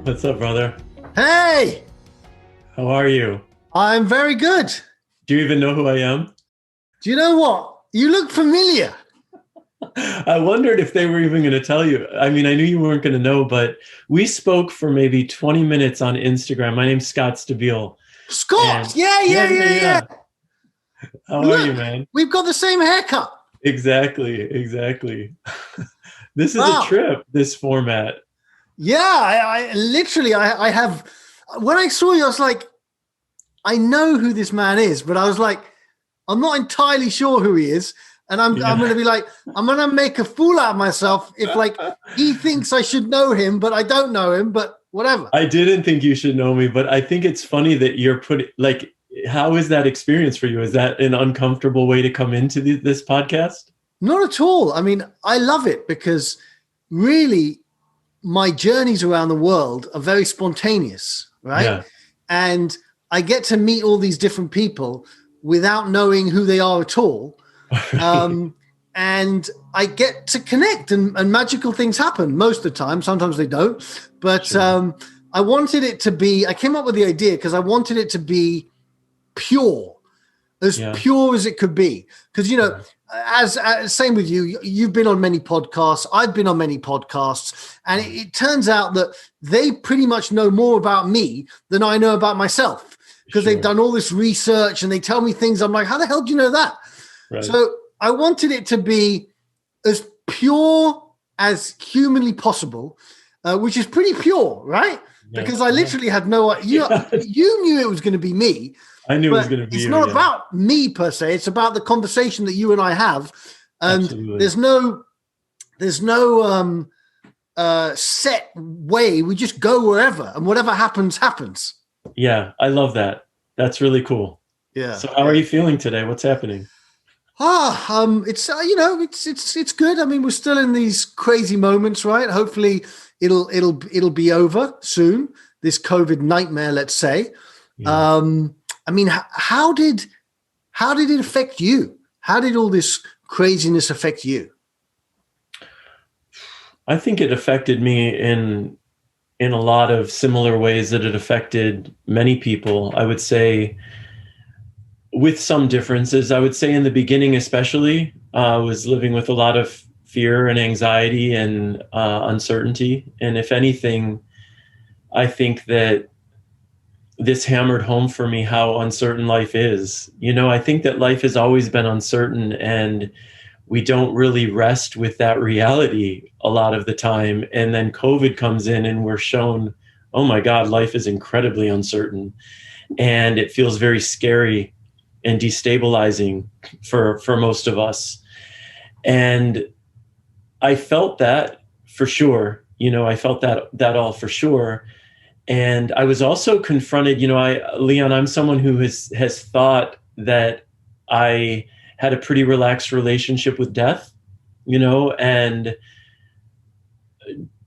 What's up, brother? Hey, How are you? I'm very good. Do you even know who I am? Do you know what? You look familiar. I wondered if they were even going to tell you. I mean, I knew you weren't going to know, but we spoke for maybe 20 minutes on Instagram. My name's Scott Stabile. Scott, And yeah. How are you, Look, man? we've got the same haircut. Exactly. This is a Wow. trip, this format. Yeah, I literally, I have, when I saw you, I was like, I know who this man is, but I was like, I'm not entirely sure who he is. And I'm going to be like, I'm going to make a fool out of myself if like he thinks I should know him, but I don't know him, but whatever. I didn't think you should know me, but I think it's funny that you're how is that experience for you? Is that an uncomfortable way to come into this podcast? Not at all. I mean, I love it because really my journeys around the world are very spontaneous, right? Yeah. And I get to meet all these different people without knowing who they are at all. And I get to connect and magical things happen most of the time. Sometimes they don't. But Sure. I came up with the idea because I wanted it to be pure, as pure as it could be. Because, as same with you, you've been on many podcasts. I've been on many podcasts. And it turns out that they pretty much know more about me than I know about myself because they've done all this research and they tell me things. I'm like, how the hell do you know that? Right. So I wanted it to be as pure as humanly possible, which is pretty pure, right? Yeah. Because I literally had no idea. You knew it was going to be me. I knew it was going to be it's you, not about me per se. It's about the conversation that you and I have. And Absolutely. there's no set way. We just go wherever and whatever happens. Yeah, I love that. That's really cool. Yeah. So how are you feeling today? What's happening? It's good. I mean, we're still in these crazy moments, right? Hopefully it'll be over soon. This COVID nightmare, let's say. Yeah. I mean, how did it affect you? How did all this craziness affect you? I think it affected me in a lot of similar ways that it affected many people. I would say with some differences. I would say in the beginning, especially, I was living with a lot of fear and anxiety and uncertainty. And if anything, I think that this hammered home for me how uncertain life is. I think that life has always been uncertain and we don't really rest with that reality a lot of the time. And then COVID comes in and we're shown, oh my God, life is incredibly uncertain. And it feels very scary and destabilizing for most of us. And I felt that for sure. I felt that all for sure. And I was also confronted, Leon, I'm someone who has thought that I had a pretty relaxed relationship with death, and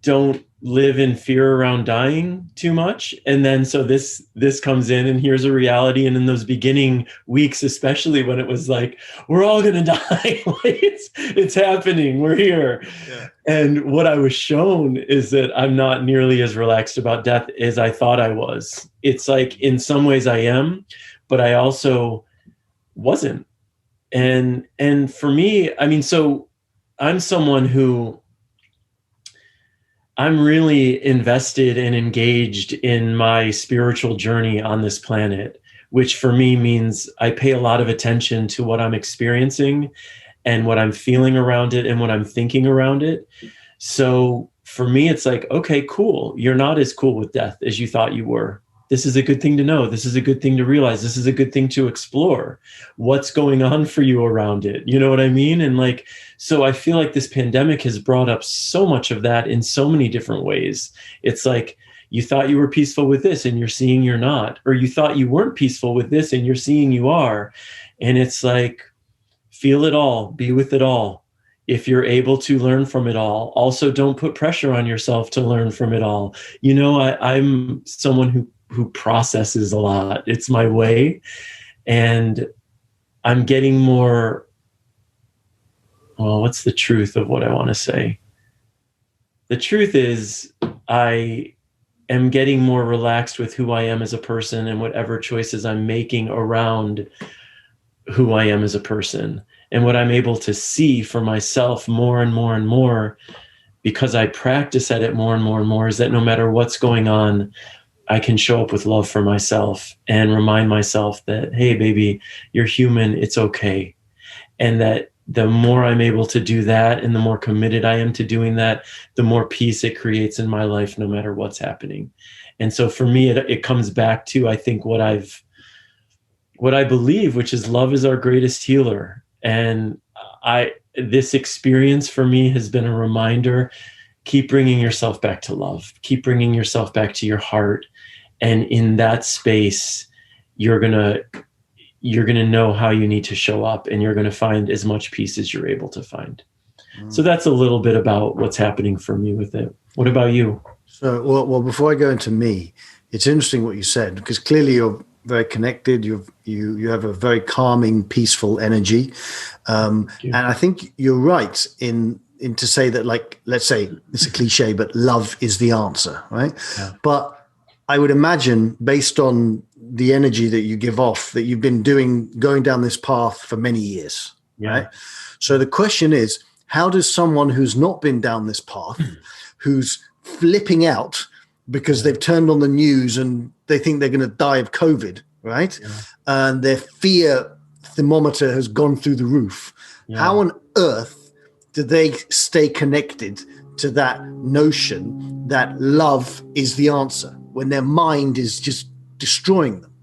don't live in fear around dying too much. And then so this comes in and here's a reality. And in those beginning weeks, especially when it was like, we're all going to die, it's happening, we're here. Yeah. And what I was shown is that I'm not nearly as relaxed about death as I thought I was. It's like, in some ways I am, but I also wasn't. And for me, I mean, so I'm someone who I'm really invested and engaged in my spiritual journey on this planet, which for me means I pay a lot of attention to what I'm experiencing and what I'm feeling around it and what I'm thinking around it. So for me, it's like, okay, cool. You're not as cool with death as you thought you were. This is a good thing to know. This is a good thing to realize. This is a good thing to explore. What's going on for you around it? You know what I mean? And so I feel like this pandemic has brought up so much of that in so many different ways. It's like, you thought you were peaceful with this and you're seeing you're not, or you thought you weren't peaceful with this and you're seeing you are. And it's like, feel it all, be with it all. If you're able to learn from it all, also don't put pressure on yourself to learn from it all. I'm someone who processes a lot. It's my way. And I'm getting more, well, what's the truth of what I want to say? The truth is, I am getting more relaxed with who I am as a person and whatever choices I'm making around who I am as a person. And what I'm able to see for myself more and more and more, because I practice at it more and more and more, is that no matter what's going on, I can show up with love for myself and remind myself that, hey, baby, you're human, it's okay. And that the more I'm able to do that and the more committed I am to doing that, the more peace it creates in my life, no matter what's happening. And so for me, it comes back to, I think, what I believe, which is love is our greatest healer. And this experience for me has been a reminder: keep bringing yourself back to love, keep bringing yourself back to your heart. And in that space, you're going to know how you need to show up, and you're going to find as much peace as you're able to find. So that's a little bit about what's happening for me with it. What about you? So, well, before I go into me, it's interesting what you said, because clearly you're very connected. You have a very calming, peaceful energy. And I think you're right in to say that, like, let's say it's a cliche, but love is the answer, right? Yeah. But I would imagine, based on the energy that you give off, that you've been going down this path for many years, right? So the question is, how does someone who's not been down this path, who's flipping out because they've turned on the news and they think they're going to die of COVID, right? Yeah. And their fear thermometer has gone through the roof. Yeah. How on earth do they stay connected to that notion that love is the answer when their mind is just destroying them?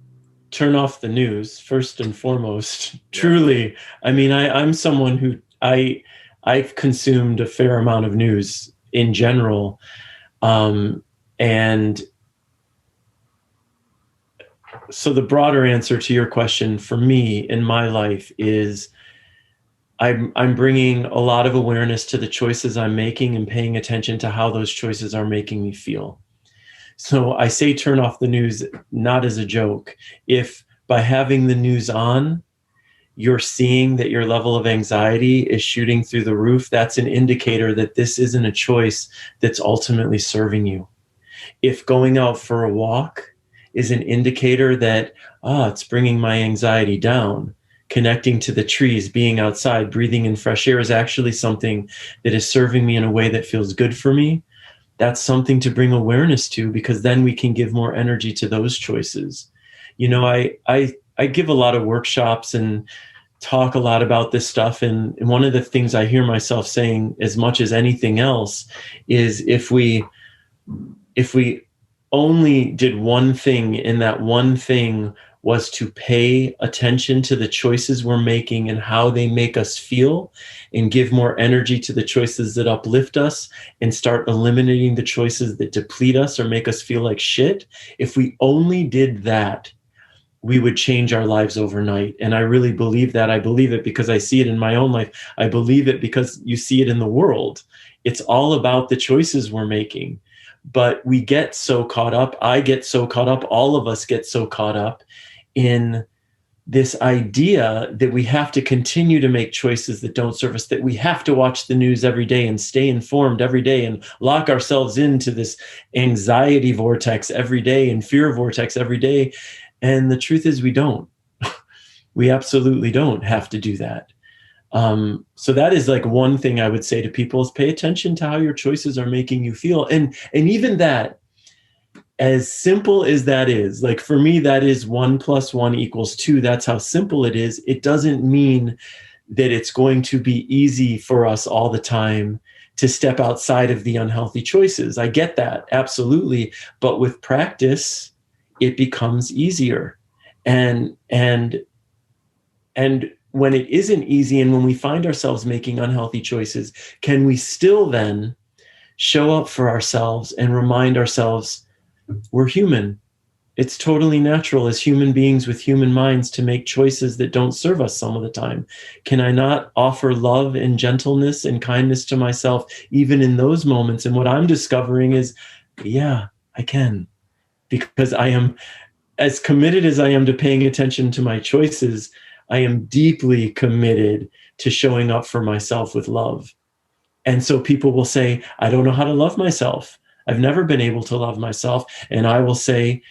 Turn off the news, first and foremost. Yeah. Truly. I mean, I'm someone who I've consumed a fair amount of news in general. And so the broader answer to your question for me in my life is I'm bringing a lot of awareness to the choices I'm making and paying attention to how those choices are making me feel. So I say turn off the news not as a joke. If by having the news on, you're seeing that your level of anxiety is shooting through the roof, that's an indicator that this isn't a choice that's ultimately serving you. If going out for a walk is an indicator that, it's bringing my anxiety down, connecting to the trees, being outside, breathing in fresh air is actually something that is serving me in a way that feels good for me, that's something to bring awareness to, because then we can give more energy to those choices. You know, I give a lot of workshops and talk a lot about this stuff. And one of the things I hear myself saying as much as anything else is if we only did one thing, and that one thing was to pay attention to the choices we're making and how they make us feel, and give more energy to the choices that uplift us, and start eliminating the choices that deplete us or make us feel like shit. If we only did that, we would change our lives overnight. And I really believe that. I believe it because I see it in my own life. I believe it because you see it in the world. It's all about the choices we're making. But we get so caught up, I get so caught up, all of us get so caught up in this idea that we have to continue to make choices that don't serve us, that we have to watch the news every day and stay informed every day and lock ourselves into this anxiety vortex every day and fear vortex every day. And the truth is we don't. We absolutely don't have to do that. So that is like one thing I would say to people is pay attention to how your choices are making you feel. And even that, as simple as that is, like for me, that is 1 + 1 = 2. That's how simple it is. It doesn't mean that it's going to be easy for us all the time to step outside of the unhealthy choices. I get that, absolutely. But with practice, it becomes easier. And when it isn't easy, and when we find ourselves making unhealthy choices, can we still then show up for ourselves and remind ourselves we're human? It's totally natural as human beings with human minds to make choices that don't serve us some of the time. Can I not offer love and gentleness and kindness to myself even in those moments? And what I'm discovering is, yeah, I can, because I am as committed as I am to paying attention to my choices. I am deeply committed to showing up for myself with love. And so people will say, I don't know how to love myself. I've never been able to love myself. And I will say,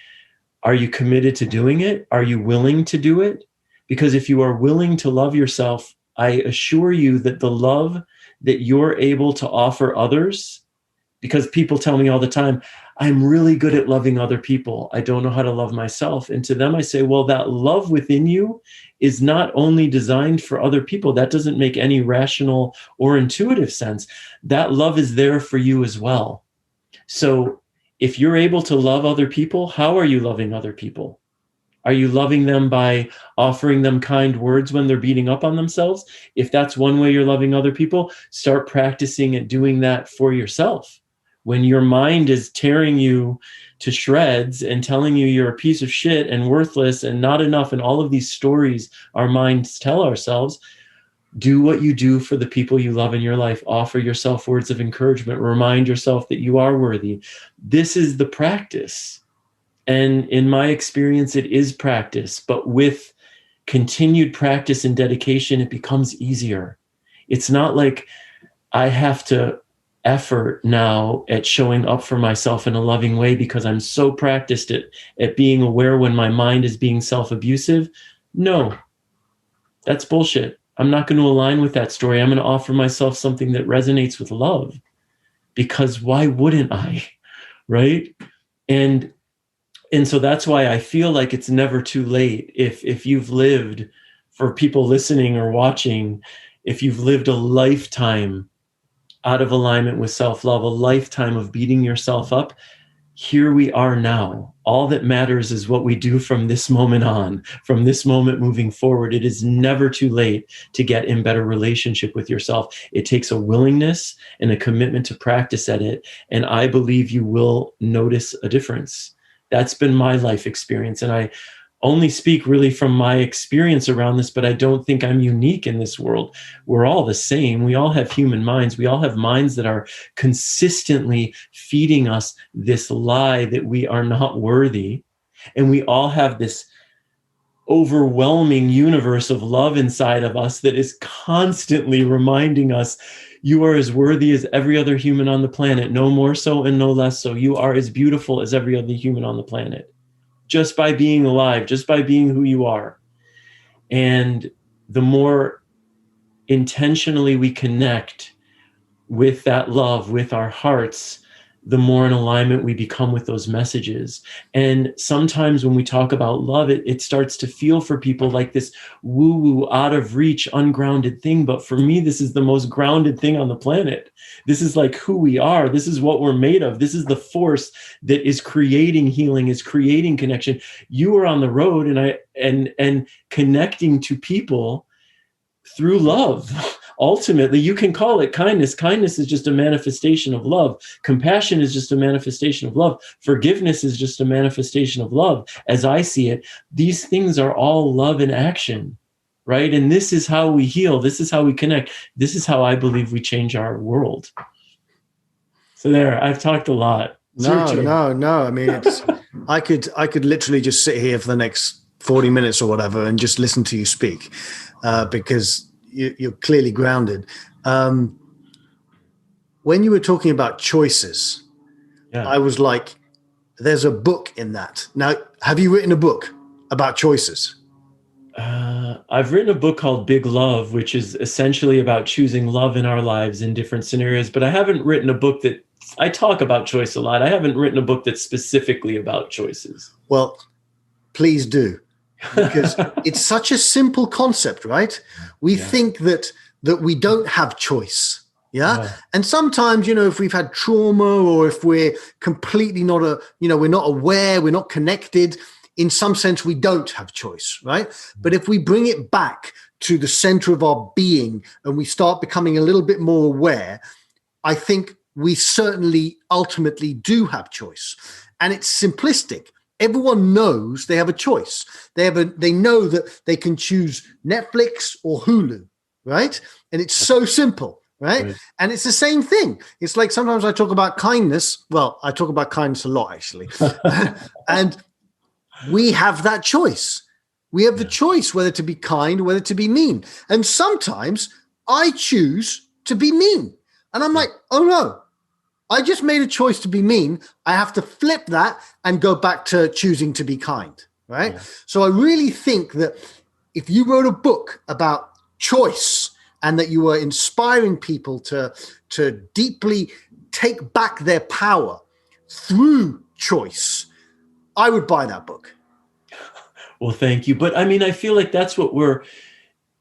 are you committed to doing it? Are you willing to do it? Because if you are willing to love yourself, I assure you that the love that you're able to offer others, because people tell me all the time, I'm really good at loving other people. I don't know how to love myself. And to them, I say, well, that love within you is not only designed for other people. That doesn't make any rational or intuitive sense. That love is there for you as well. So if you're able to love other people, how are you loving other people? Are you loving them by offering them kind words when they're beating up on themselves? If that's one way you're loving other people, start practicing at doing that for yourself. When your mind is tearing you to shreds and telling you you're a piece of shit and worthless and not enough, and all of these stories our minds tell ourselves, do what you do for the people you love in your life. Offer yourself words of encouragement. Remind yourself that you are worthy. This is the practice. And in my experience, it is practice, but with continued practice and dedication, it becomes easier. It's not like I have to effort now at showing up for myself in a loving way because I'm so practiced at being aware when my mind is being self-abusive. No, that's bullshit. I'm not going to align with that story. I'm going to offer myself something that resonates with love, because why wouldn't I? Right? And so that's why I feel like it's never too late. If you've lived, for people listening or watching, if you've lived a lifetime out of alignment with self-love, a lifetime of beating yourself up, here we are now. All that matters is what we do from this moment on, from this moment moving forward. It is never too late to get in better relationship with yourself. It takes a willingness and a commitment to practice at it. And I believe you will notice a difference. That's been my life experience. And I only speak really from my experience around this, but I don't think I'm unique in this world. We're all the same. We all have human minds. We all have minds that are consistently feeding us this lie that we are not worthy. And we all have this overwhelming universe of love inside of us that is constantly reminding us, you are as worthy as every other human on the planet, no more so and no less so. You are as beautiful as every other human on the planet, just by being alive, just by being who you are. And the more intentionally we connect with that love, with our hearts, the more in alignment we become with those messages. And sometimes when we talk about love, it starts to feel for people like this woo-woo, out of reach, ungrounded thing. But for me, this is the most grounded thing on the planet. This is like who we are. This is what we're made of. This is the force that is creating healing, is creating connection. You are on the road and connecting to people through love. Ultimately, you can call it kindness. Kindness is just a manifestation of love. Compassion is just a manifestation of love. Forgiveness is just a manifestation of love. As I see it, these things are all love in action, right? And this is how we heal. This is how we connect. This is how I believe we change our world. So there, I've talked a lot. No. I mean, it's I could literally just sit here for the next 40 minutes or whatever and just listen to you speak, because you're clearly grounded. When you were talking about choices, yeah. I was like, there's a book in that. Now, have you written a book about choices? I've written a book called Big Love, which is essentially about choosing love in our lives in different scenarios. But I haven't written a book that, I talk about choice a lot. I haven't written a book that's specifically about choices. Well, please do. Because it's such a simple concept, right? We think that we don't have choice. Yeah. And sometimes, if we've had trauma, or if we're completely we're not aware, we're not connected, in some sense, we don't have choice, right? But if we bring it back to the center of our being and we start becoming a little bit more aware, I think we certainly ultimately do have choice. And it's simplistic. Everyone knows they have a choice. They know that they can choose Netflix or Hulu, right? And it's so simple, right? And it's the same thing. It's like sometimes I talk about kindness. Well, I talk about kindness a lot, actually. And we have that choice. We have the choice whether to be kind, whether to be mean. And sometimes I choose to be mean. And I'm like, oh no, I just made a choice to be mean. I have to flip that and go back to choosing to be kind, right? Yeah. So I really think that if you wrote a book about choice and that you were inspiring people to deeply take back their power through choice, I would buy that book. Well, thank you. But I mean, I feel like that's what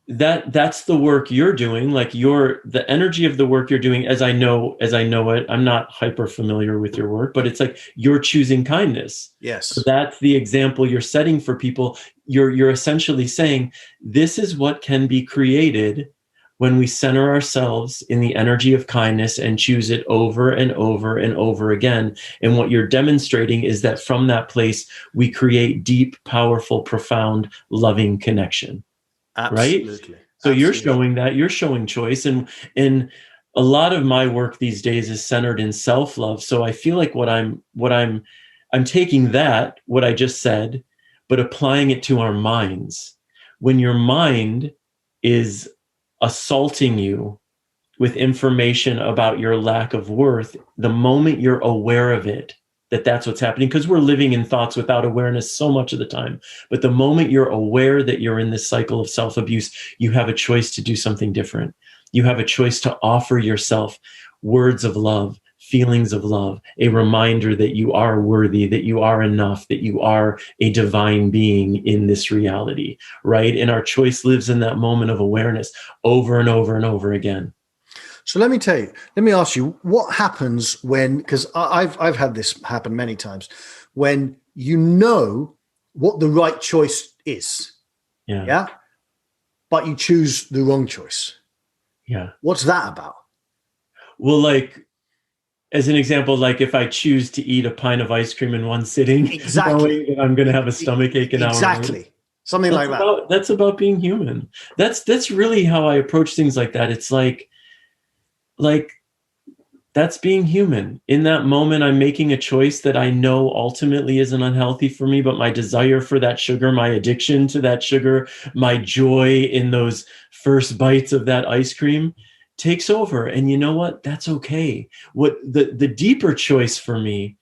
that's the work you're doing. Like the energy of the work you're doing, as I know it. I'm not hyper familiar with your work, but it's like you're choosing kindness. Yes. So that's the example you're setting for people. You're essentially saying this is what can be created when we center ourselves in the energy of kindness and choose it over and over and over again. And what you're demonstrating is that from that place, we create deep, powerful, profound, loving connection. Absolutely. Right? So you're showing choice. And a lot of my work these days is centered in self-love. So I feel like I'm taking that, what I just said, but applying it to our minds. When your mind is assaulting you with information about your lack of worth, the moment you're aware of it, that's what's happening, because we're living in thoughts without awareness so much of the time. But the moment you're aware that you're in this cycle of self-abuse, you have a choice to do something different. You have a choice to offer yourself words of love, feelings of love, a reminder that you are worthy, that you are enough, that you are a divine being in this reality, right? And our choice lives in that moment of awareness over and over and over again. So let me ask you, what happens when, because I've had this happen many times, when you know what the right choice is, yeah, but you choose the wrong choice. Yeah. What's that about? Well, like, as an example, like if I choose to eat a pint of ice cream in one sitting, exactly, knowing that I'm going to have a stomachache an hour later. Exactly. Something like that. That's about being human. That's really how I approach things like that. It's like that's being human. In that moment, I'm making a choice that I know ultimately isn't unhealthy for me, but my desire for that sugar, my addiction to that sugar, my joy in those first bites of that ice cream takes over. And you know what? That's okay. What the deeper choice for me,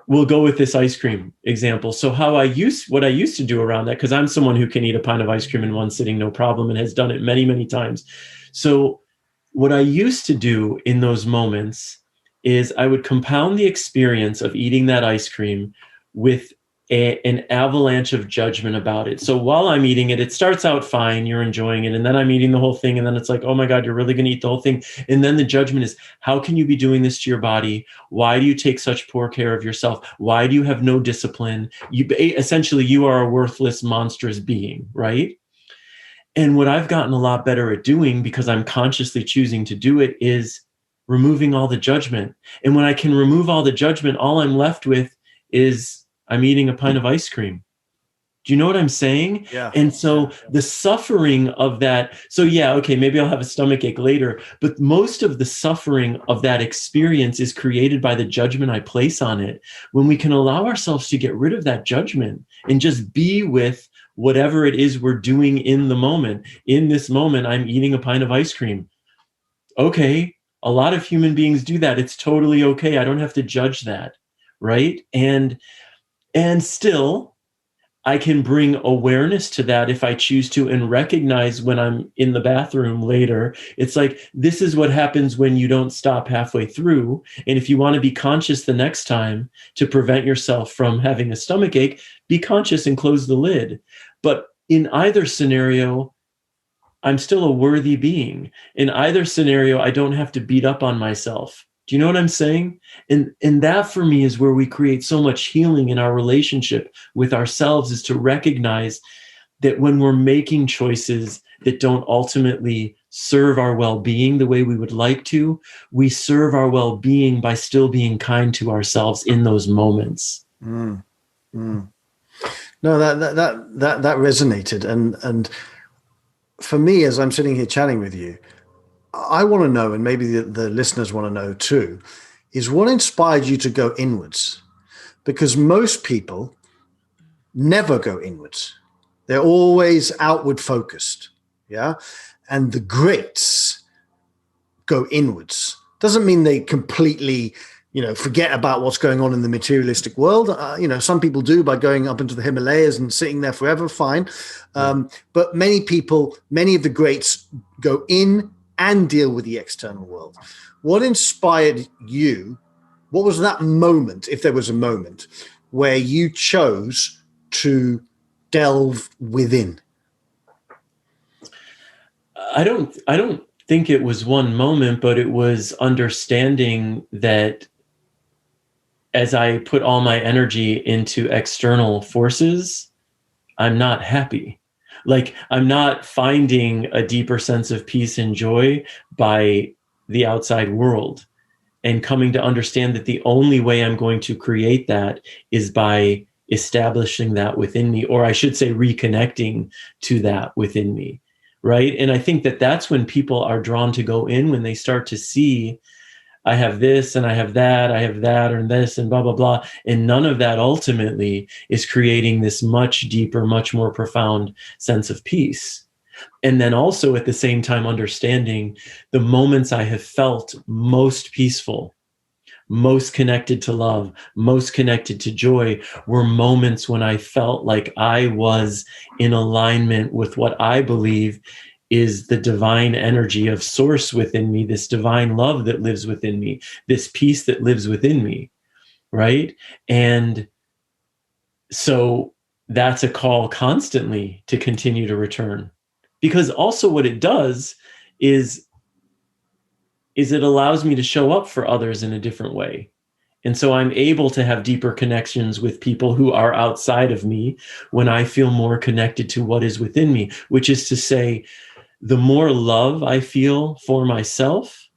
we'll go with this ice cream example. So what I used to do around that, because I'm someone who can eat a pint of ice cream in one sitting, no problem, and has done it many, many times. So what I used to do in those moments is I would compound the experience of eating that ice cream with an avalanche of judgment about it. So while I'm eating it, it starts out fine, you're enjoying it, and then I'm eating the whole thing, and then it's like, oh my God, you're really going to eat the whole thing. And then the judgment is, how can you be doing this to your body? Why do you take such poor care of yourself? Why do you have no discipline? Essentially, you are a worthless, monstrous being, right? And what I've gotten a lot better at doing, because I'm consciously choosing to do it, is removing all the judgment. And when I can remove all the judgment, all I'm left with is I'm eating a pint of ice cream. Do you know what I'm saying? Yeah. And so the suffering of that, so yeah, okay, maybe I'll have a stomachache later, but most of the suffering of that experience is created by the judgment I place on it. When we can allow ourselves to get rid of that judgment and just be with whatever it is we're doing in the moment. In this moment, I'm eating a pint of ice cream. Okay, a lot of human beings do that. It's totally okay. I don't have to judge that, right? And still, I can bring awareness to that if I choose to, and recognize when I'm in the bathroom later. It's like, this is what happens when you don't stop halfway through. And if you want to be conscious the next time to prevent yourself from having a stomachache, be conscious and close the lid. But in either scenario, I'm still a worthy being. In either scenario, I don't have to beat up on myself. Do you know what I'm saying? And that for me is where we create so much healing in our relationship with ourselves, is to recognize that when we're making choices that don't ultimately serve our well-being the way we would like to, we serve our well-being by still being kind to ourselves in those moments. Mm. Mm. No, that resonated. And for me, as I'm sitting here chatting with you, I want to know, and maybe the listeners want to know too, is what inspired you to go inwards? Because most people never go inwards. They're always outward focused. Yeah. And the greats go inwards. Doesn't mean they completely, forget about what's going on in the materialistic world. Some people do by going up into the Himalayas and sitting there forever, fine. But many of the greats go in and deal with the external world. What inspired you? What was that moment, if there was a moment, where you chose to delve within? I don't think it was one moment, but it was understanding that as I put all my energy into external forces, I'm not happy. Like, I'm not finding a deeper sense of peace and joy by the outside world, and coming to understand that the only way I'm going to create that is by establishing that within me, or I should say reconnecting to that within me, right? And I think that that's when people are drawn to go in, when they start to see, I have this and I have that and this and blah, blah, blah. And none of that ultimately is creating this much deeper, much more profound sense of peace. And then also at the same time, understanding the moments I have felt most peaceful, most connected to love, most connected to joy were moments when I felt like I was in alignment with what I believe is the divine energy of source within me, this divine love that lives within me, this peace that lives within me, right? And so that's a call constantly to continue to return. Because also what it does is it allows me to show up for others in a different way. And so I'm able to have deeper connections with people who are outside of me when I feel more connected to what is within me, which is to say, the more love I feel for myself,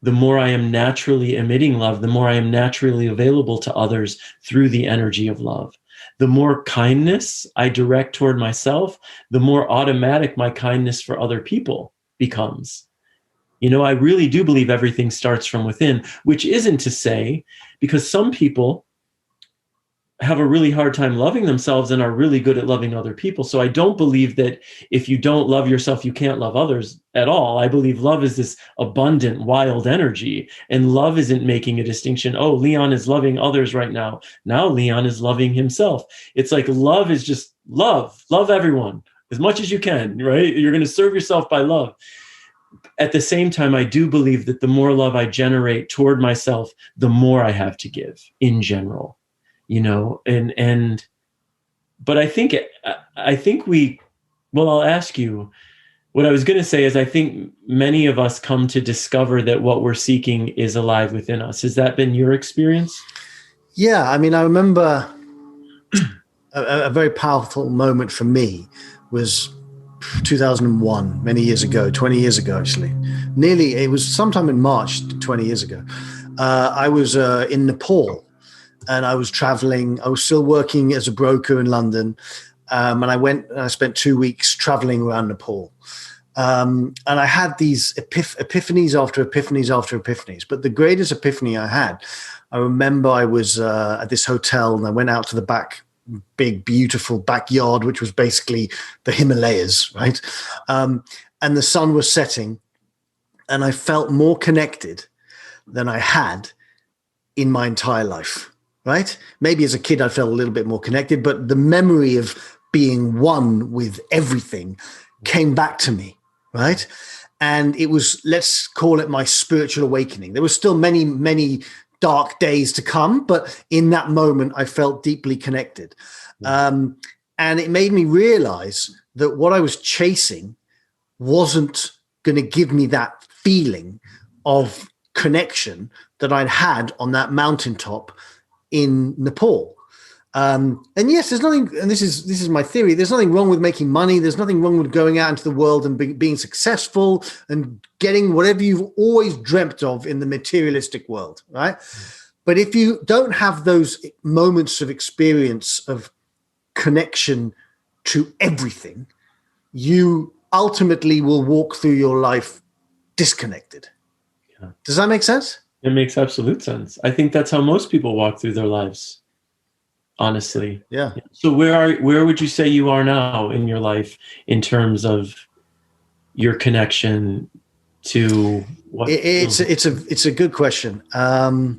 the more I am naturally emitting love, the more I am naturally available to others through the energy of love. The more kindness I direct toward myself, the more automatic my kindness for other people becomes. I really do believe everything starts from within, which isn't to say, because some people have a really hard time loving themselves and are really good at loving other people. So I don't believe that if you don't love yourself, you can't love others at all. I believe love is this abundant, wild energy, and love isn't making a distinction. Oh, Leon is loving others right now. Now Leon is loving himself. It's like love is just love. Love everyone as much as you can, right? You're going to serve yourself by love. At the same time, I do believe that the more love I generate toward myself, the more I have to give in general. But I think I'll ask you, what I was going to say is I think many of us come to discover that what we're seeking is alive within us. Has that been your experience? Yeah. I mean, I remember a very powerful moment for me was 2001, many years ago, 20 years ago, actually. It was sometime in March, 20 years ago. I was in Nepal. And I was traveling. I was still working as a broker in London. And I went and I spent 2 weeks traveling around Nepal. And I had these epiphanies after epiphanies after epiphanies. But the greatest epiphany I had, I remember I was at this hotel and I went out to the back, big, beautiful backyard, which was basically the Himalayas, right? And the sun was setting. And I felt more connected than I had in my entire life. Right? Maybe as a kid, I felt a little bit more connected, but the memory of being one with everything came back to me. Right? And it was, let's call it my spiritual awakening. There were still many, many dark days to come, but in that moment, I felt deeply connected. And it made me realize that what I was chasing wasn't going to give me that feeling of connection that I'd had on that mountaintop in Nepal. And yes, there's nothing, and this is my theory, there's nothing wrong with making money. There's nothing wrong with going out into the world and being successful and getting whatever you've always dreamt of in the materialistic world, right? But if you don't have those moments of experience of connection to everything, you ultimately will walk through your life disconnected. Yeah. Does that make sense? It makes absolute sense. I think that's how most people walk through their lives. honestly. Yeah. So where would you say you are now in your life in terms of your connection to what feels? It's a good question. So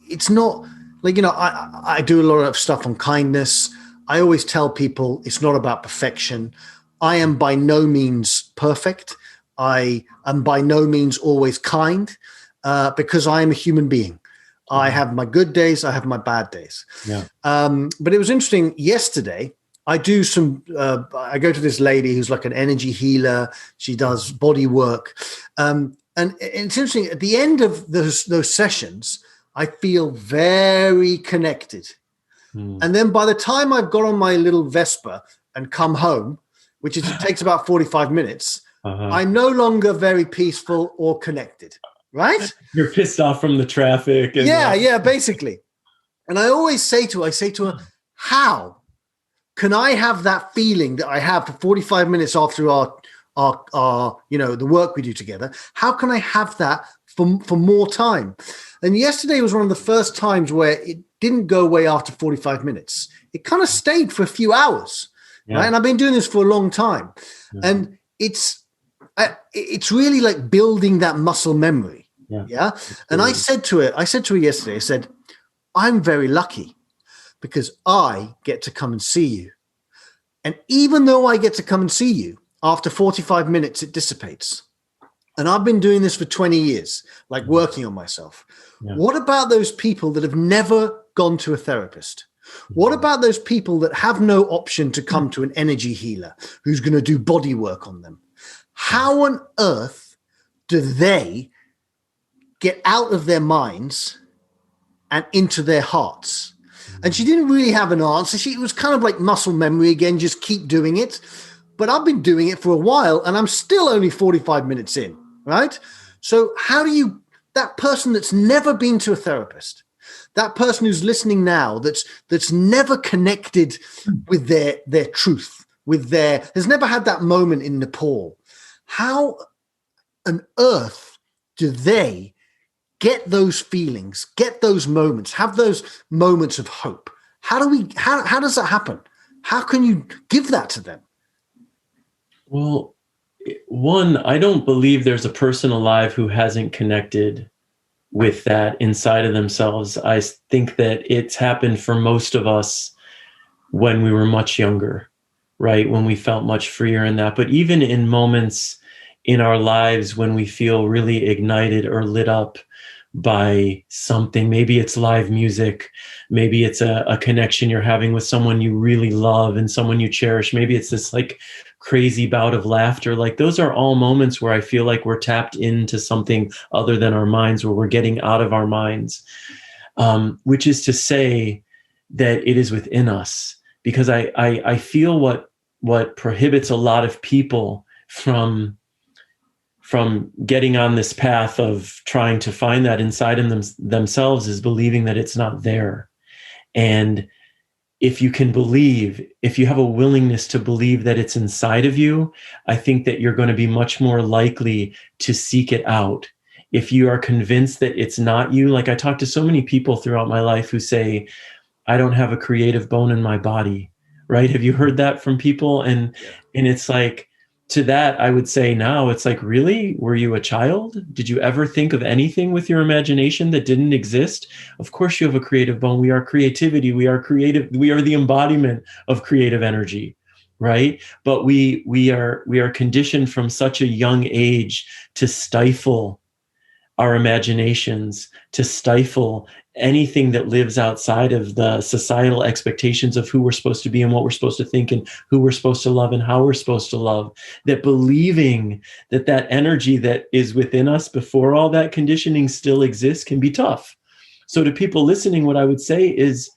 it's not like I do a lot of stuff on kindness. I always tell people it's not about perfection. I am by no means perfect. I am by no means always kind, because I am a human being. I have my good days. I have my bad days. Yeah. But it was interesting yesterday. I do some. I go to this lady who's like an energy healer. She does body work, and it's interesting. At the end of those sessions, I feel very connected. And then by the time I've got on my little Vespa and come home, it takes about 45 minutes, I'm no longer very peaceful or connected. Right? You're pissed off from the traffic. And yeah, basically. And I always say to her, how can I have that feeling that I have for 45 minutes after our the work we do together? How can I have that for more time? And yesterday was one of the first times where it didn't go away after 45 minutes. It kind of stayed for a few hours. Yeah. Right? And I've been doing this for a long time. Yeah. And it's really like building that muscle memory. Yeah. And I said to her yesterday, I said, I'm very lucky because I get to come and see you. And even though I get to come and see you, after 45 minutes, it dissipates. And I've been doing this for 20 years, like working on myself. Yeah. What about those people that have never gone to a therapist? What about those people that have no option to come to an energy healer who's going to do body work on them? How on earth do they get out of their minds and into their hearts? And she didn't really have an answer. It was kind of like muscle memory again, just keep doing it. But I've been doing it for a while and I'm still only 45 minutes in, right? So how do you, that person that's never been to a therapist, that person who's listening now, that's never connected with their truth, has never had that moment in Nepal, how on earth do they get those feelings, get those moments, have those moments of hope? How does that happen? How can you give that to them? Well, one, I don't believe there's a person alive who hasn't connected with that inside of themselves. I think that it's happened for most of us when we were much younger, right? When we felt much freer in that. But even in moments in our lives when we feel really ignited or lit up by something, maybe it's live music, maybe it's a connection you're having with someone you really love and someone you cherish, maybe it's this like crazy bout of laughter, like those are all moments where I feel like we're tapped into something other than our minds, where we're getting out of our minds, which is to say that it is within us. Because I feel what prohibits a lot of people from getting on this path of trying to find that inside themselves is believing that it's not there. And if you can believe, if you have a willingness to believe that it's inside of you, I think that you're going to be much more likely to seek it out. If you are convinced that it's not you, like I talk to so many people throughout my life who say, I don't have a creative bone in my body, right? Have you heard that from people? And it's like, to that, I would say now, it's like, really? Were you a child? Did you ever think of anything with your imagination that didn't exist? Of course you have a creative bone. We are creativity. We are creative. We are the embodiment of creative energy, right? But we are conditioned from such a young age to stifle our imaginations, to stifle anything that lives outside of the societal expectations of who we're supposed to be and what we're supposed to think and who we're supposed to love and how we're supposed to love, that believing that energy that is within us before all that conditioning still exists can be tough. So to people listening, what I would say is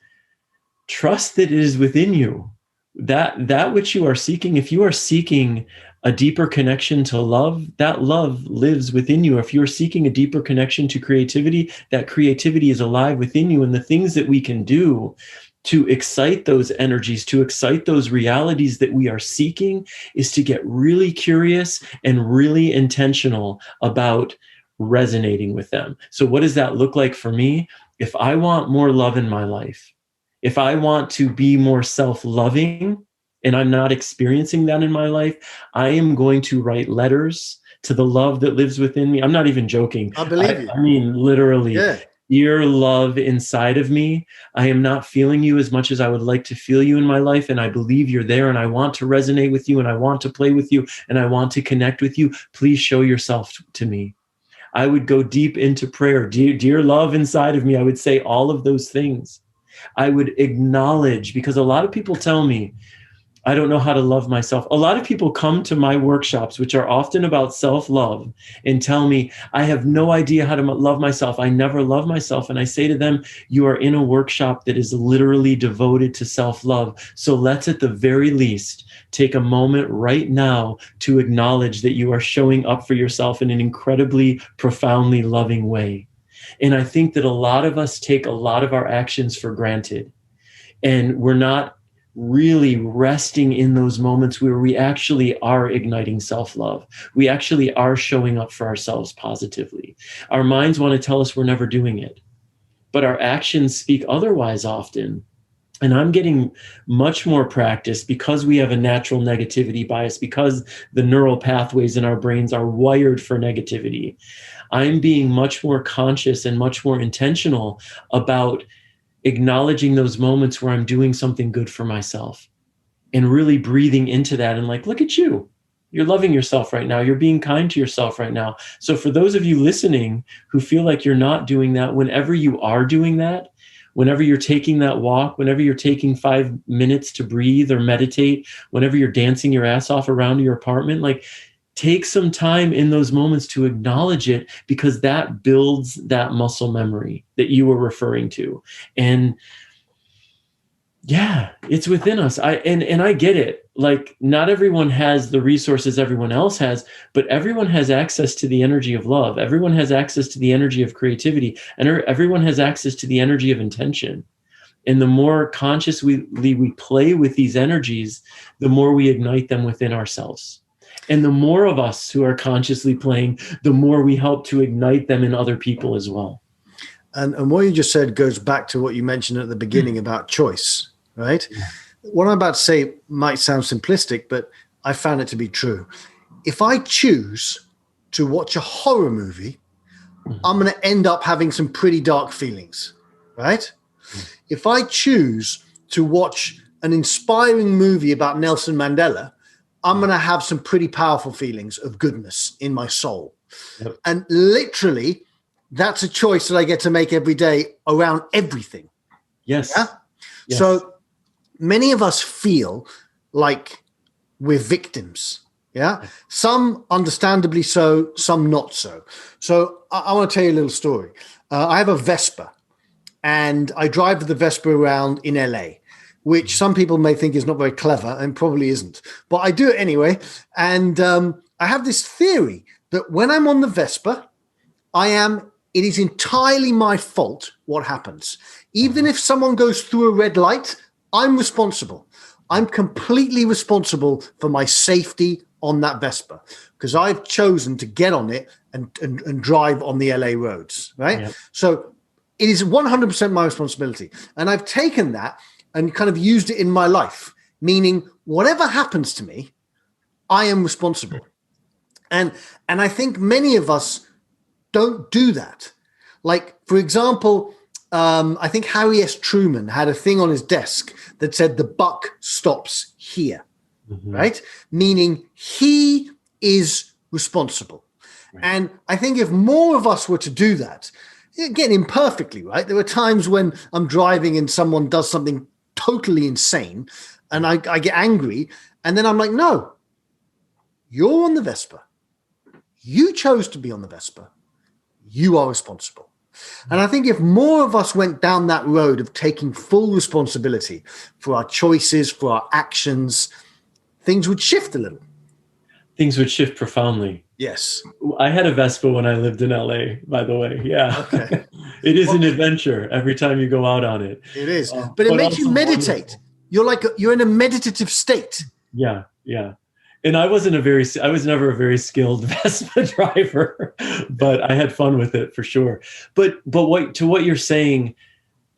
trust that it is within you. That which you are seeking, if you are seeking a deeper connection to love, that love lives within you. If you're seeking a deeper connection to creativity, that creativity is alive within you. And the things that we can do to excite those energies, to excite those realities that we are seeking, is to get really curious and really intentional about resonating with them. So what does that look like for me? if I want more love in my life, if I want to be more self-loving and I'm not experiencing that in my life, I am going to write letters to the love that lives within me. I'm not even joking. I believe you. I mean, literally, Yeah. dear love inside of me, I am not feeling you as much as I would like to feel you in my life. And I believe you're there and I want to resonate with you and I want to play with you and I want to connect with you. Please show yourself to me. I would go deep into prayer. Dear love inside of me, I would say all of those things. I would acknowledge, because a lot of people tell me, I don't know how to love myself. A lot of people come to my workshops, which are often about self-love, and tell me, I have no idea how to love myself. I never love myself. And I say to them, you are in a workshop that is literally devoted to self-love. So let's at the very least take a moment right now to acknowledge that you are showing up for yourself in an incredibly, profoundly loving way. And I think that a lot of us take a lot of our actions for granted. And we're not really resting in those moments where we actually are igniting self-love. We actually are showing up for ourselves positively. Our minds want to tell us we're never doing it, but our actions speak otherwise often. And I'm getting much more practice because we have a natural negativity bias, because the neural pathways in our brains are wired for negativity. I'm being much more conscious and much more intentional about acknowledging those moments where I'm doing something good for myself and really breathing into that and like, look at you. You're loving yourself right now. You're being kind to yourself right now. So for those of you listening who feel like you're not doing that, whenever you are doing that, whenever you're taking that walk, whenever you're taking 5 minutes to breathe or meditate, whenever you're dancing your ass off around your apartment, like, take some time in those moments to acknowledge it, because that builds that muscle memory that you were referring to. And yeah, it's within us. I get it. Like, not everyone has the resources everyone else has, but everyone has access to the energy of love. Everyone has access to the energy of creativity, and everyone has access to the energy of intention. And the more consciously we play with these energies, the more we ignite them within ourselves. And the more of us who are consciously playing, the more we help to ignite them in other people as well. And what you just said goes back to what you mentioned at the beginning about choice, right? Yeah. What I'm about to say might sound simplistic, but I found it to be true. If I choose to watch a horror movie, I'm going to end up having some pretty dark feelings, right? If I choose to watch an inspiring movie about Nelson Mandela, I'm going to have some pretty powerful feelings of goodness in my soul. Yep. And literally, that's a choice that I get to make every day around everything. Yes. Yeah? Yes. So many of us feel like we're victims. Yeah. Some understandably so, some not so. So I want to tell you a little story. I have a Vespa, and I drive the Vespa around in LA, which some people may think is not very clever and probably isn't. But I do it anyway. And I have this theory that when I'm on the Vespa, it is entirely my fault what happens. Even if someone goes through a red light, I'm responsible. I'm completely responsible for my safety on that Vespa, because I've chosen to get on it and drive on the LA roads, right? Yep. So it is 100% my responsibility. And I've taken that and kind of used it in my life, meaning whatever happens to me, I am responsible. And I think many of us don't do that. Like, for example, I think Harry S. Truman had a thing on his desk that said the buck stops here, right? Meaning he is responsible. Right. And I think if more of us were to do that, again, imperfectly, right? There are times when I'm driving and someone does something totally insane and I get angry, and then I'm like, no, you're on the Vespa. You chose to be on the Vespa. You are responsible. And I think if more of us went down that road of taking full responsibility for our choices, for our actions, things would shift a little. Things would shift profoundly. Yes. I had a Vespa when I lived in LA, by the way. Yeah. Okay. It is an adventure every time you go out on it. It is. But it makes you meditate. Wonderful. You're in a meditative state. Yeah. Yeah. And I was never a very skilled Vespa driver, but I had fun with it for sure. But what you're saying,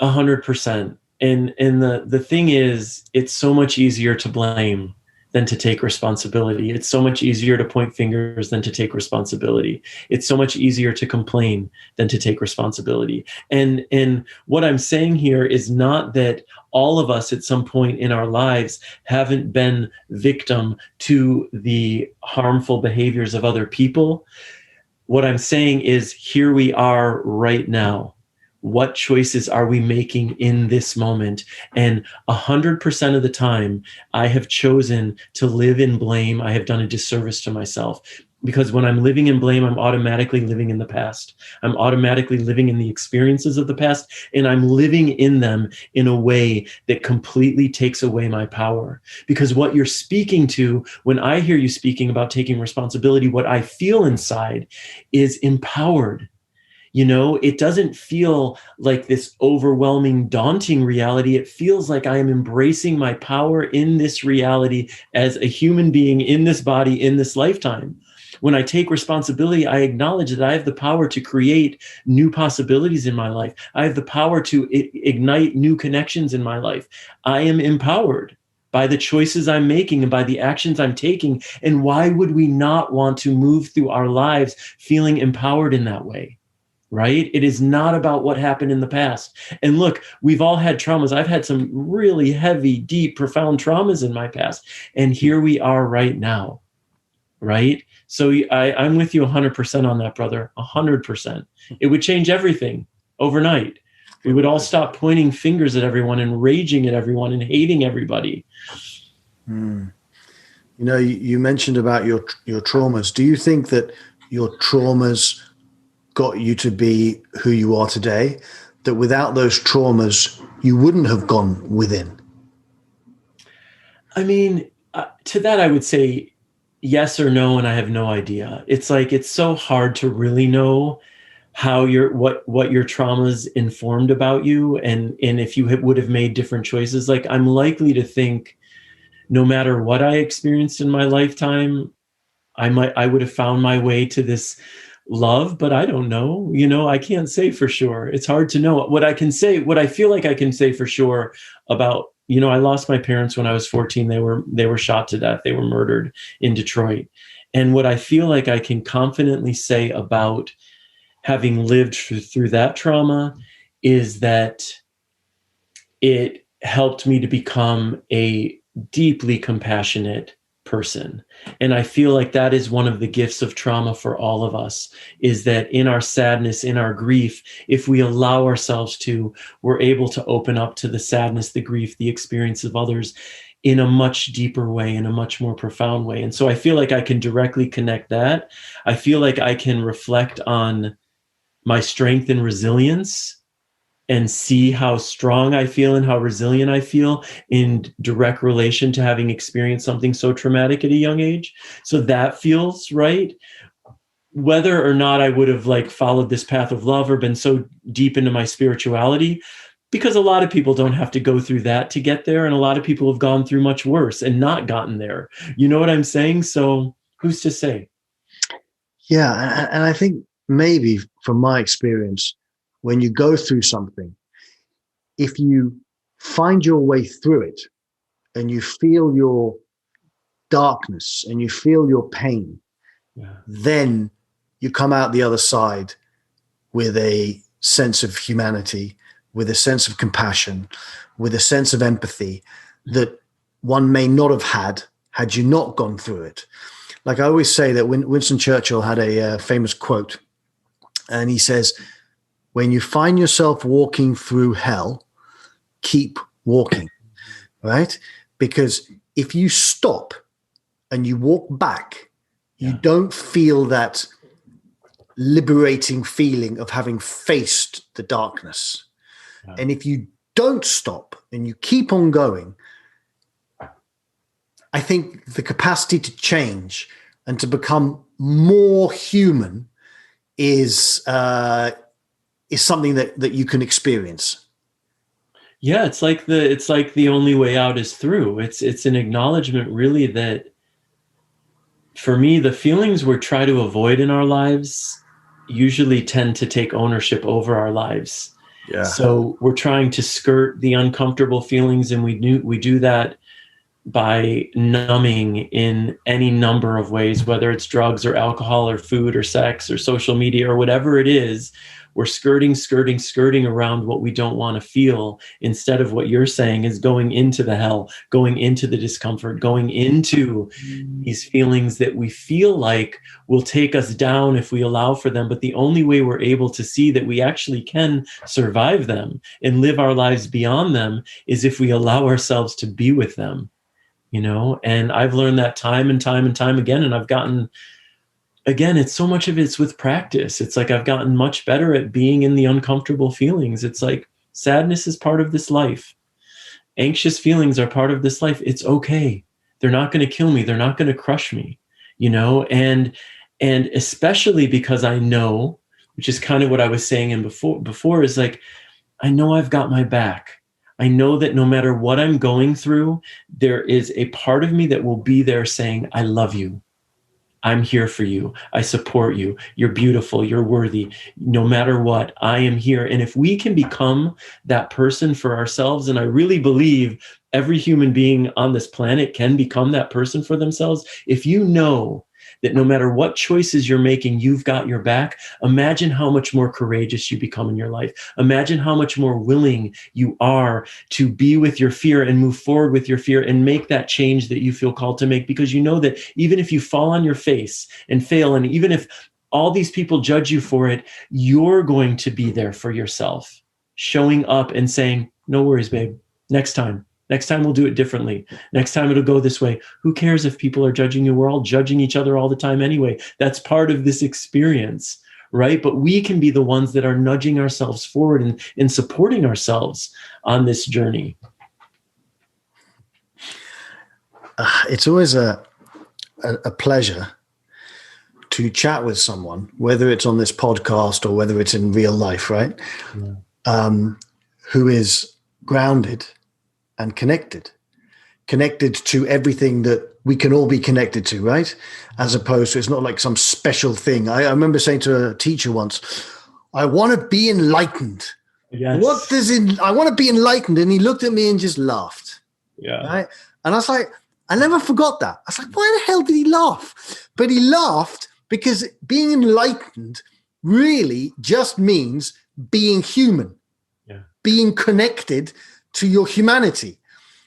100%. And the thing is, it's so much easier to blame than to take responsibility. It's so much easier to point fingers than to take responsibility. It's so much easier to complain than to take responsibility. And what I'm saying here is not that all of us at some point in our lives haven't been victim to the harmful behaviors of other people. What I'm saying is, here we are right now. What choices are we making in this moment? And 100% of the time, I have chosen to live in blame. I have done a disservice to myself, because when I'm living in blame, I'm automatically living in the past. I'm automatically living in the experiences of the past, and I'm living in them in a way that completely takes away my power. Because what you're speaking to, when I hear you speaking about taking responsibility, what I feel inside is empowered. It doesn't feel like this overwhelming, daunting reality. It feels like I am embracing my power in this reality as a human being in this body, in this lifetime. When I take responsibility, I acknowledge that I have the power to create new possibilities in my life. I have the power to ignite new connections in my life. I am empowered by the choices I'm making and by the actions I'm taking. And why would we not want to move through our lives feeling empowered in that way? Right? It is not about what happened in the past. And look, we've all had traumas. I've had some really heavy, deep, profound traumas in my past. And here we are right now. Right? So I'm with you 100% on that, brother. 100%. It would change everything overnight. We would all stop pointing fingers at everyone and raging at everyone and hating everybody. You mentioned about your traumas. Do you think that your traumas got you to be who you are today, that without those traumas, you wouldn't have gone within? I mean, to that, I would say yes or no, and I have no idea. It's like, it's so hard to really know how what your traumas informed about you, and if you would have made different choices. Like, I'm likely to think, no matter what I experienced in my lifetime, I would have found my way to this love, but I don't know. I can't say for sure. It's hard to know. What I feel like I can say for sure about, I lost my parents when I was 14. They were shot to death. They were murdered in Detroit. And what I feel like I can confidently say about having lived through that trauma is that it helped me to become a deeply compassionate person. And I feel like that is one of the gifts of trauma for all of us, is that in our sadness, in our grief, if we allow ourselves to, we're able to open up to the sadness, the grief, the experience of others in a much deeper way, in a much more profound way. And so I feel like I can directly connect that. I feel like I can reflect on my strength and resilience and see how strong I feel and how resilient I feel in direct relation to having experienced something so traumatic at a young age. So that feels right. Whether or not I would have followed this path of love or been so deep into my spirituality, because a lot of people don't have to go through that to get there. And a lot of people have gone through much worse and not gotten there. You know what I'm saying? So who's to say? Yeah. And I think maybe from my experience, when you go through something, if you find your way through it and you feel your darkness and you feel your pain, then you come out the other side with a sense of humanity, with a sense of compassion, with a sense of empathy that one may not have had you not gone through it. Like I always say that Winston Churchill had a famous quote, and he says, when you find yourself walking through hell, keep walking, right? Because if you stop and you walk back, you don't feel that liberating feeling of having faced the darkness. Yeah. And if you don't stop and you keep on going, I think the capacity to change and to become more human is something that you can experience. Yeah, it's like the only way out is through. It's an acknowledgement, really, that for me, the feelings we try to avoid in our lives usually tend to take ownership over our lives. Yeah. So we're trying to skirt the uncomfortable feelings, and we do that by numbing in any number of ways, whether it's drugs or alcohol or food or sex or social media or whatever it is. We're skirting around what we don't want to feel, instead of what you're saying is going into the hell, going into the discomfort, going into these feelings that we feel like will take us down if we allow for them. But the only way we're able to see that we actually can survive them and live our lives beyond them is if we allow ourselves to be with them. And I've learned that time and time and time again. And I've gotten, again, it's so much of it's with practice. It's like I've gotten much better at being in the uncomfortable feelings. It's like sadness is part of this life. Anxious feelings are part of this life. It's okay. They're not going to kill me. They're not going to crush me, and especially because I know, which is kind of what I was saying in before is like, I know I've got my back. I know that no matter what I'm going through, there is a part of me that will be there saying, I love you. I'm here for you. I support you. You're beautiful. You're worthy. No matter what, I am here. And if we can become that person for ourselves, and I really believe every human being on this planet can become that person for themselves. If you know that no matter what choices you're making, you've got your back, imagine how much more courageous you become in your life. Imagine how much more willing you are to be with your fear and move forward with your fear and make that change that you feel called to make, because you know that even if you fall on your face and fail, and even if all these people judge you for it, you're going to be there for yourself, showing up and saying, no worries, babe. Next time we'll do it differently. Next time it'll go this way. Who cares if people are judging you? We're all judging each other all the time anyway. That's part of this experience, right? But we can be the ones that are nudging ourselves forward and supporting ourselves on this journey. It's always a pleasure to chat with someone, whether it's on this podcast or whether it's in real life, right? Yeah. Who is grounded and connected to everything that we can all be connected to, right? As opposed to, it's not like some special thing. I remember saying to a teacher once, I want to be enlightened. Yes. I want to be enlightened. And he looked at me and just laughed. Yeah. Right. And I was like, I never forgot that. I was like, why the hell did he laugh? But he laughed because being enlightened really just means being human, being connected to your humanity,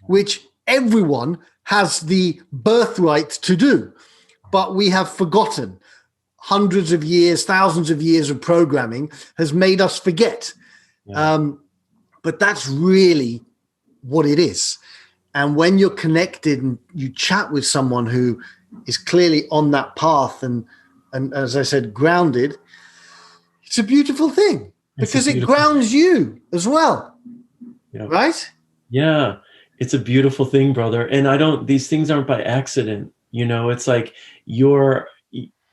which everyone has the birthright to do, but we have forgotten. Hundreds of years, thousands of years of programming has made us forget. Yeah. But that's really what it is. And when you're connected and you chat with someone who is clearly on that path and as I said, grounded, it's a beautiful thing because it grounds you as well. Yeah. Right? Yeah, it's a beautiful thing, brother. And these things aren't by accident. It's like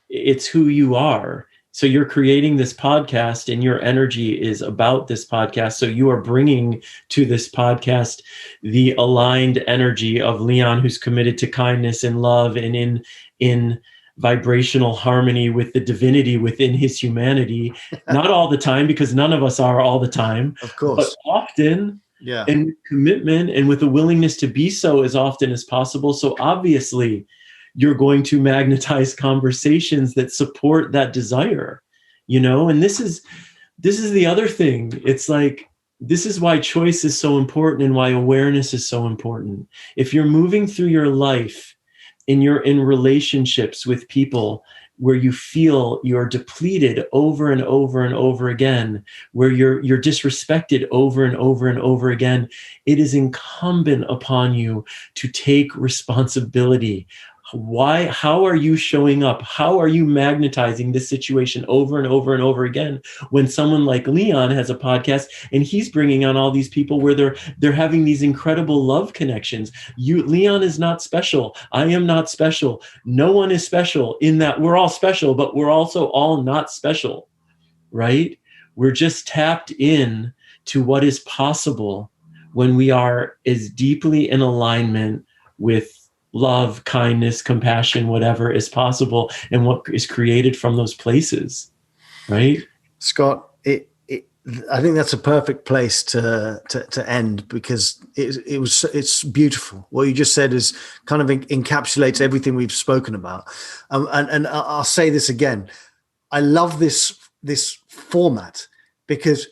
it's who you are. So you're creating this podcast and your energy is about this podcast. So you are bringing to this podcast the aligned energy of Leon, who's committed to kindness and love and in vibrational harmony with the divinity within his humanity. Not all the time, because none of us are all the time, of course, but often. Yeah. And commitment and with a willingness to be so as often as possible. So obviously you're going to magnetize conversations that support that desire, and this is the other thing. It's like, this is why choice is so important and why awareness is so important. If you're moving through your life and you're in relationships with people where you feel you're depleted over and over and over again, where you're disrespected over and over and over again, it is incumbent upon you to take responsibility. How are you showing up? How are you magnetizing this situation over and over and over again when someone like Leon has a podcast and he's bringing on all these people where they're having these incredible love connections? Leon is not special. I am not special. No one is special, in that we're all special, but we're also all not special, right? We're just tapped in to what is possible when we are as deeply in alignment with love, kindness, compassion, whatever is possible, and what is created from those places, right? Scott, I think that's a perfect place to end, because it's beautiful. What you just said is kind of encapsulates everything we've spoken about. And I'll say this again. I love this format because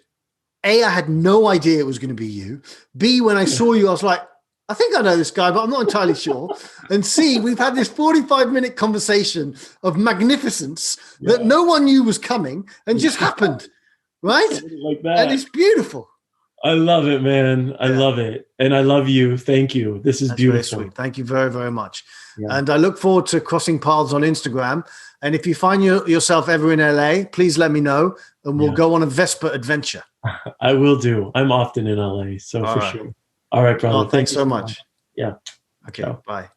A, I had no idea it was going to be you. B, when I saw you, I was like, I think I know this guy, but I'm not entirely sure. And C, we've had this 45-minute conversation of magnificence that no one knew was coming and just happened, right? Like that. And it's beautiful. I love it, man. I love it. And I love you. Thank you. This is beautiful. Very sweet. Thank you very, very much. Yeah. And I look forward to crossing paths on Instagram. And if you find yourself ever in LA, please let me know and we'll go on a Vespa adventure. I will do. I'm often in LA, so for sure. All right, brother. Oh, thanks so much. Yeah. Okay, Ciao. bye.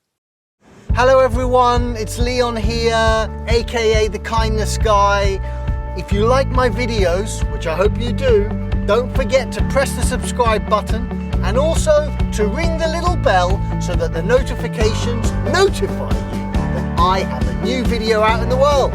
Hello, everyone. It's Leon here, aka The Kindness Guy. If you like my videos, which I hope you do, don't forget to press the subscribe button and also to ring the little bell so that the notifications notify you that I have a new video out in the world.